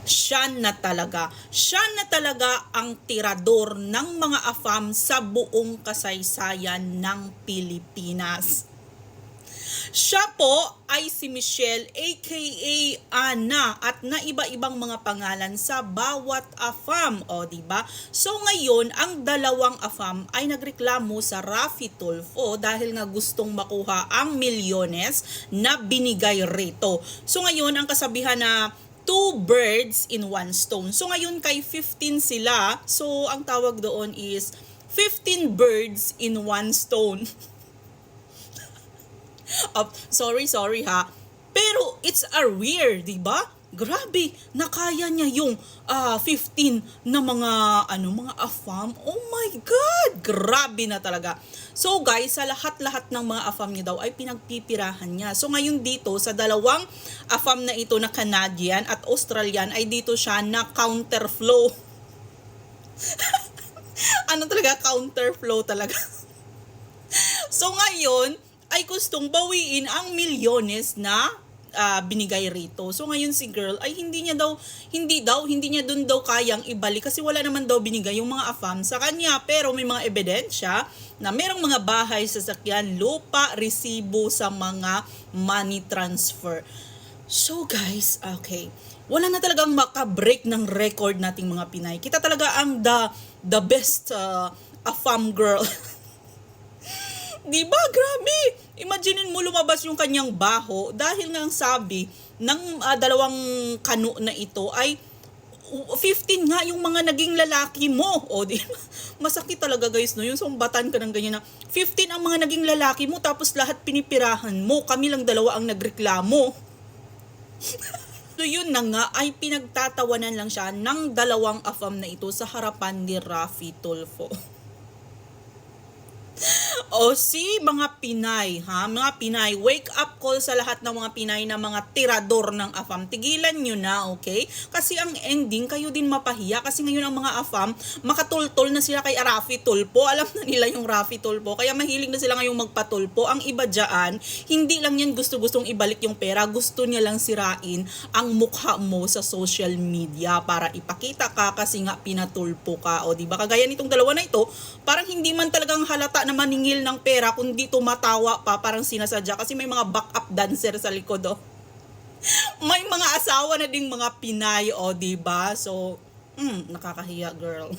Siya na talaga ang tirador ng mga AFAM sa buong kasaysayan ng Pilipinas. Siya po ay si Michelle aka Ana at na iba-ibang mga pangalan sa bawat AFAM, o di ba? So ngayon, ang dalawang AFAM ay nagreklamo sa Raffy Tulfo dahil nga gustong makuha ang milyones na binigay rito. So ngayon, ang kasabihan na two birds in one stone. So ngayon kay 15 sila. So ang tawag doon is 15 birds in one stone. Sorry ha. Pero it's a rare, 'di ba? Grabe, nakaya niya yung 15 na mga AFAM. Oh my God, grabe na talaga. So guys, sa lahat-lahat ng mga AFAM niya daw ay pinagpipirahan niya. So ngayon dito sa dalawang AFAM na ito na Canadian at Australian ay dito siya na counterflow. Talaga counterflow talaga. So ngayon ay gustong bawiin ang milyones na binigay rito. So ngayon si girl ay hindi niya dun daw kayang ibalik kasi wala naman daw binigay yung mga AFAM sa kanya, pero may mga ebidensya na merong mga bahay, sasakyan, lupa, resibo sa mga money transfer. So guys, okay, wala na talagang makabreak ng record nating mga Pinay. Kita talaga ang the best AFAM girl. Diba? Grabe! Imaginein mo lumabas yung kanyang baho dahil nga ang sabi ng dalawang kano na ito ay 15 nga yung mga naging lalaki mo. O, di ba? Masakit talaga guys, no? Yung sumbatan ka ng ganyan na 15 ang mga naging lalaki mo tapos lahat pinipirahan mo. Kami lang dalawa ang nagreklamo. So yun na nga ay pinagtatawanan lang siya ng dalawang AFAM na ito sa harapan ni Raffy Tulfo. O mga Pinay, mga Pinay, wake up call sa lahat ng mga Pinay na mga tirador ng AFAM. Tigilan nyo na, okay? Kasi ang ending, kayo din mapahiya. Kasi ngayon ang mga AFAM, makatultol na sila kay Raffy Tulfo. Alam na nila yung Raffy Tulfo. Kaya mahilig na sila ngayong magpatulpo. Ang iba dyan, hindi lang yan gusto-gustong ibalik yung pera. Gusto niya lang sirain ang mukha mo sa social media para ipakita ka kasi nga pinatulpo ka. O diba? Kagaya nitong dalawa na ito, parang hindi man talagang halata na maningil ng pera, kundi tumatawa pa, parang sinasadya kasi may mga backup dancer sa likod, oh. May mga asawa na ding mga Pinay, oh, diba? So, nakakahiya, girl.